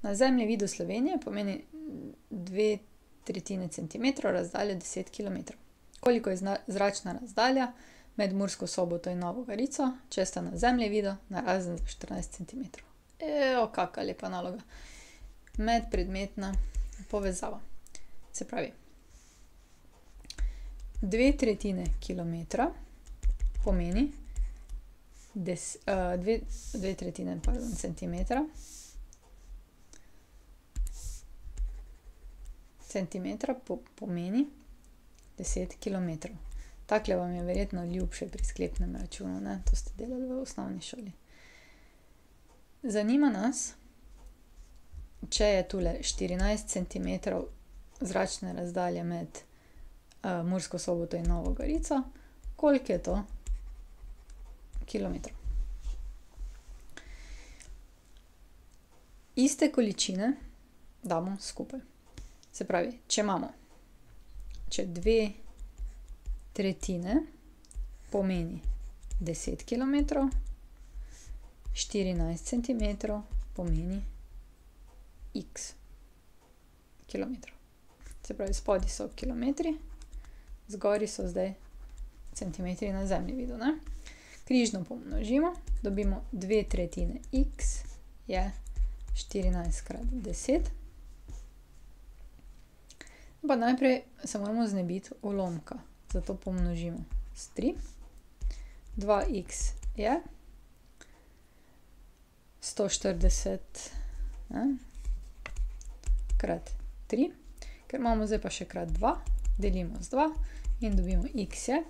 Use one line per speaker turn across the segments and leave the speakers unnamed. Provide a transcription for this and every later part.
Na zemljevidu Slovenije pomeni 2/3 centimetra razdaljo 10 kilometrov. Koliko je zračna razdalja med Mursko Soboto in Novo Gorico, če sta na zemljevidu narazen za 14 centimetrov? Kaka lepa naloga. Medpredmetna povezava. Se pravi, 2/3 kilometra pomeni 2/3, centimetra. Centimetra pomeni 10 kilometrov. Takle vam je verjetno ljubše pri sklepnem računu, ne? To ste delali v osnovni šoli. Zanima nas, če je tule 14 centimetrov zračne razdalje med Mursko Soboto in Novo Gorico, koliko je to kilometrov. Iste količine damo skupaj. Se pravi, če 2/3 pomeni 10 kilometrov, 14 centimetrov pomeni x kilometrov. Se pravi, spodaj so kilometri, zgori so zdaj centimetri na zemljevidu, ne? Križno pomnožimo, dobimo 2/3 x je 14 krat 10. Pa najprej se moramo znebiti ulomka, zato pomnožimo s 3. 2x je 140, ne, krat 3. Ker imamo zdaj pa še krat 2, delimo z 2 in dobimo x je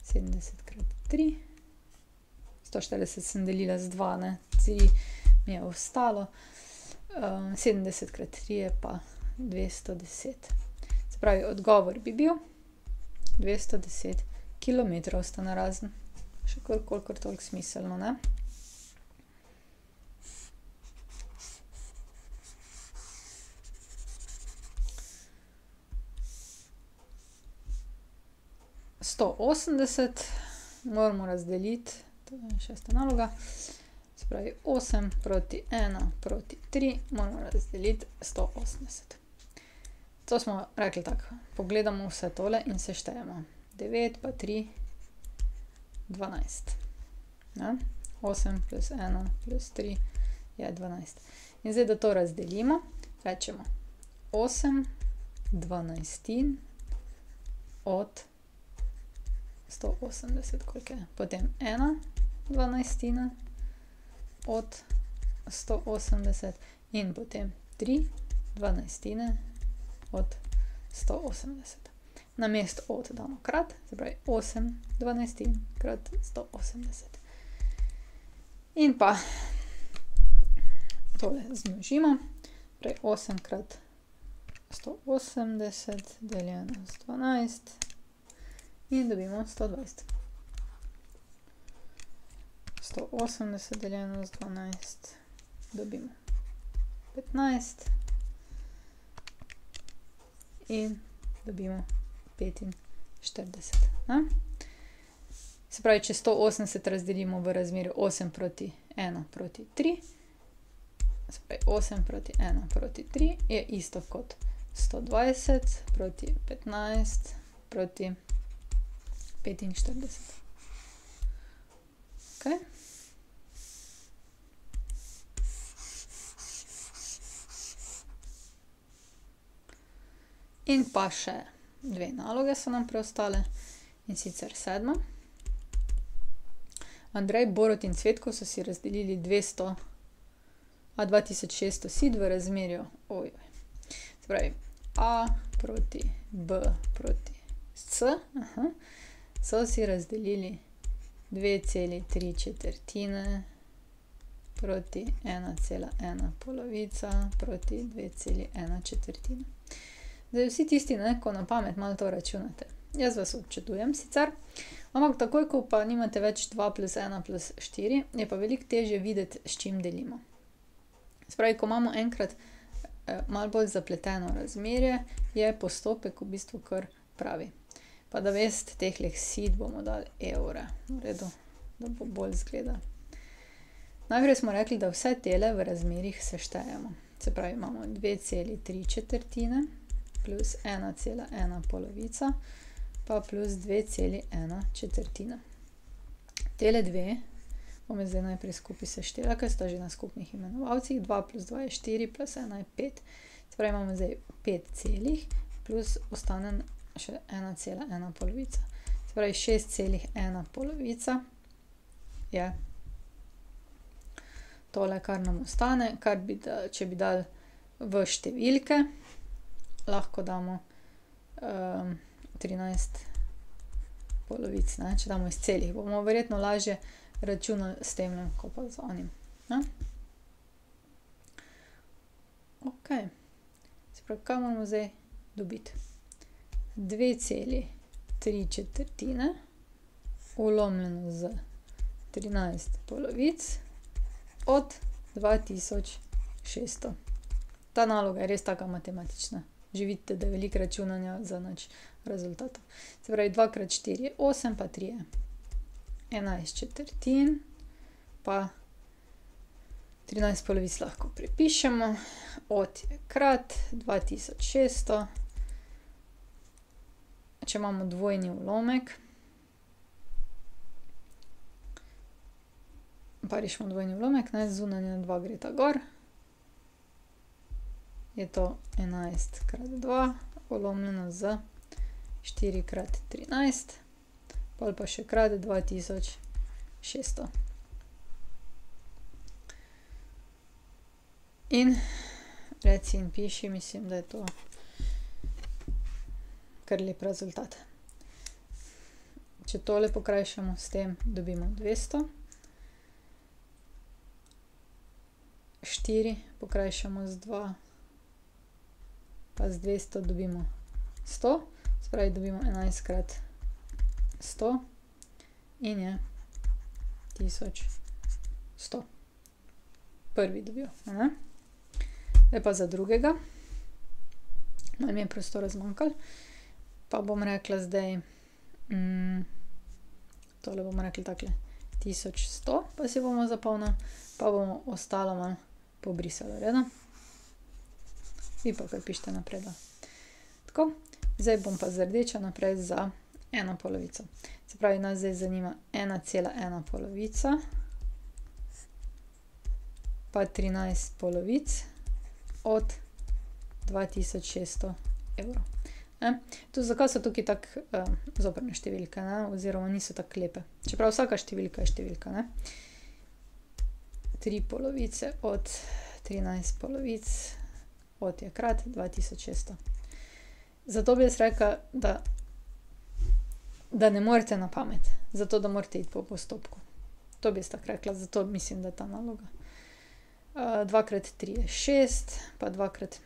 70 krat 3. 140 sem delila z 2, ne, 3 mi je ostalo. 70 krat 3 je pa 210. Se pravi, odgovor bi bil 210 kilometrov sta narazen. Še kolikor toliko smiselno, ne? Sto 80 moramo razdeliti, to je 6. naloga, se pravi 8 proti 1 proti 3 moramo razdeliti 180. To smo rekli tako, pogledamo vse tole in seštejemo. 9 pa 3, 12. Ja? 8 plus 1 plus 3 je 12. In zdaj, da to razdelimo, rečemo 8 dvanajstin od 180, koliko je. Potem 1 dvanajstina od 180 in potem 3 dvanajstine od 180. Namesto od damo krat, se pravi 8 dvanajstin krat 180. In pa tole zmnožimo, pravi 8 krat 180 deljeno z 12 in dobimo 120. 180 deljeno z 12 dobimo 15 in dobimo 45. Ne? Se pravi, če 180 razdelimo v razmerju 8 proti 1 proti 3, se pravi 8 proti 1 proti 3 je isto kot 120 proti 15 proti 45. Okay. In pa še dve naloge so nam preostale, in sicer 7. Andrej, Borut in Cvetko so si razdelili 2600 sid v razmerju se pravi A proti B proti C, so si razdelili 2,3 proti 1,1 polovica proti 2,1 četrtina. Zdaj vsi tisti, ne, ko na pamet malo to računate. Jaz vas občudujem sicer, ampak takoj, ko pa nimate več 2 plus 1 plus 4, je pa veliko težje videti, s čim delimo. Se pravi, ko imamo enkrat malo bolj zapleteno razmerje, je postopek v bistvu kar pravi. Pa da veste, tehlih sid bomo dali evre, v redu, da bo bolj izgleda. Najprej smo rekli, da vse tele v razmerjih seštejemo. Se pravi, imamo 2,3 plus 1,1 polovica pa plus 2,1 četrtina. Tele dve bomo zdaj najprej skupaj seštela, ker sta že na skupnih imenovalcih. 2 plus 2 je 4 plus 1 je 5. Se pravi, imamo zdaj 5 celih plus ostane še 1,1 polovica. Se pravi, 6,1 polovica je tole, kar nam ostane, kar bi, če bi dali v številke, lahko damo 13 polovic, ne? Če damo iz celih, bomo verjetno lažje računali s tem, kot pa z onim. Ok, se pravi, kaj moramo zdaj dobiti? 2,3 četrtine ulomljeno z 13 polovic od 2600. Ta naloga je res taka matematična. Že vidite, da je veliko računanja za nič rezultatov. Se pravi, 2 krat 4 je 8, pa 3 je 11 četrtin, pa 13 polovic lahko prepišemo. Od je krat 2600. Če imamo dvojni ulomek, pa rešimo dvojni ulomek, zunanja 2 greta gor, je to 11 krat 2, ulomljeno z 4 krat 13, pol pa še krat 2600. In reci in piši, mislim, da je to kar lep rezultat. Če tole pokrajšamo s tem, dobimo 200. 4 pokrajšamo z 2, pa z 200 dobimo 100. Se pravi, dobimo 11 krat 100 in je 1100. Prvi dobil, ne? Zdaj pa za drugega. Malo mi je prostora zmanjkalo. Pa bom rekla zdaj, tole bomo rekli takole, 1100, pa si bomo zapolnili, pa bomo ostalo malo pobrisali, v redu? Vi pa kar pišite naprej, da. Tako, zdaj bom pa z rdečo naprej za eno polovico. Se pravi, nas zdaj zanima 1,1 polovica, pa 13 polovic od 2600 evrov. Tu, zakaj so tukaj tako zoprne številke, ne? Oziroma niso tako lepe. Čeprav vsaka številka je številka, ne? 3 polovice od 13 polovic od je krat 2600. Zato bi jaz rekla, da ne morete na pamet. Zato, da morate iti po postopku. To bi jaz tako rekla, zato mislim, da je ta naloga. 2 krat 3 je 6, pa 2 krat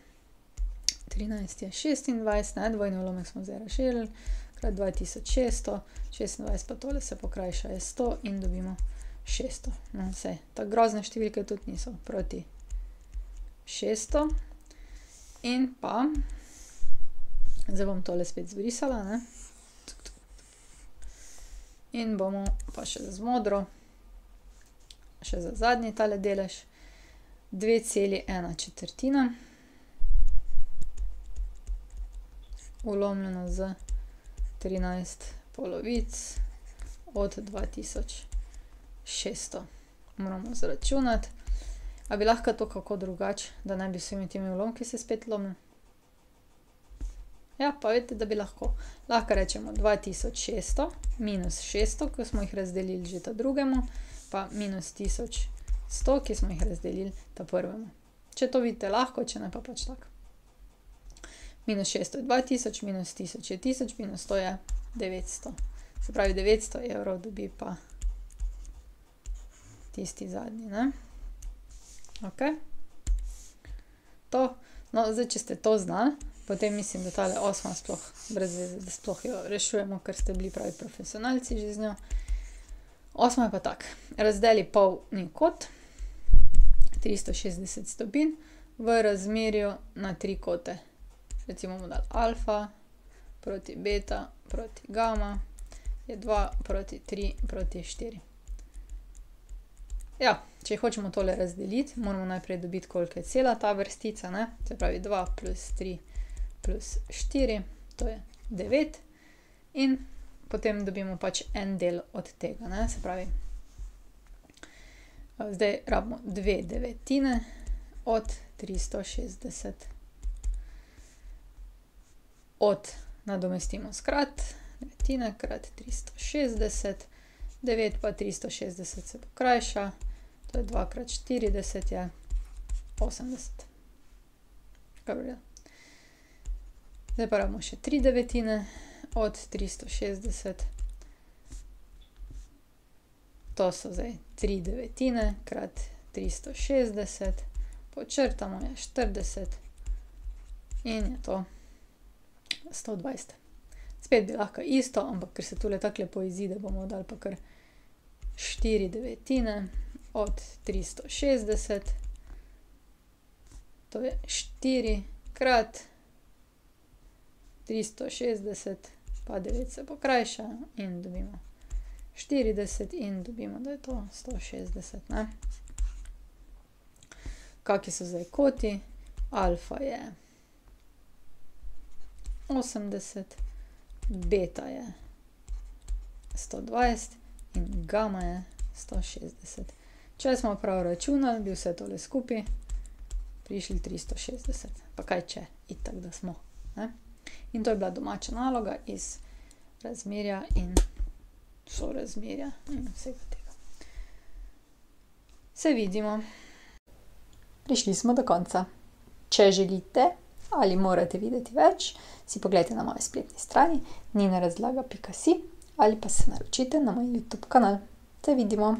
13 je 26, ne, dvojni ulomek smo zdaj razširili, krat 2600, 26 pa tole se pokrajša je 100 in dobimo 600. No, sej, tako grozne številke tudi niso, proti 600. In pa, zdaj bom tole spet zbrisala, ne. In bomo pa še z modro, še za zadnji tale delež, 2,1 četrtina. Ulomljeno z 13 polovic od 2600. Moramo zračunati. A bi lahko to kako drugače, da ne bi vsemi temi ulomki se spet lomili? Ja, pa vedite, da bi lahko. Lahko rečemo 2600 minus 600, ko smo jih razdelili že ta drugemu, pa minus 1100, ki smo jih razdelili ta prvemu. Če to vidite lahko, če ne pa pač tako. Minus 600 je 2000, minus 1000 je 1000, minus 100 je 900. Se pravi, 900 evrov dobi pa tisti zadnji, ne? Ok. To, no, zdaj, če ste to znali, potem mislim, da tale 8 sploh brez veze, da sploh jo rešujemo, ker ste bili pravi profesionalci že z njo. 8 je pa tak. Razdeli polni kot, 360 stopinj, v razmerju na 3 kote. Recimo bomo dali alfa proti beta proti gamma je 2 proti 3 proti 4. Ja, če hočemo tole razdeliti, moramo najprej dobiti, koliko je cela ta vrstica, ne. Se pravi 2 plus 3 plus 4, to je 9. In potem dobimo pač en del od tega, ne. Se pravi, zdaj rabimo 2/9 od 360. Od nadomestimo skrat, 9 krat 360, 9 pa 360 se pokrajša, to je 2 krat 40 je 80. Kar v redu. Zdaj pa rabimo še 3/9 od 360. To so zdaj 3/9 krat 360, počrtamo, je 40 in je to 120. Spet bi lahko isto, ampak ker se tule tako lepo izide, bomo dali pa kar 4/9 od 360. To je 4 krat 360 pa 9 se pokrajša in dobimo 40 in dobimo, da je to 160, ne. Kaki so zdaj koti? Alfa je 80, beta je 120 in gama je 160. Če smo prav računali, bi vse tole skupaj prišli 360. Pa kaj če? Itak, da smo, ne. In to je bila domača naloga iz razmerja in sorazmerja in vsega tega. Se vidimo. Prišli smo do konca. Če želite ali morate videti več, si poglejte na moji spletni strani ninarazlaga.si ali pa se naročite na moj YouTube kanal. Se vidimo.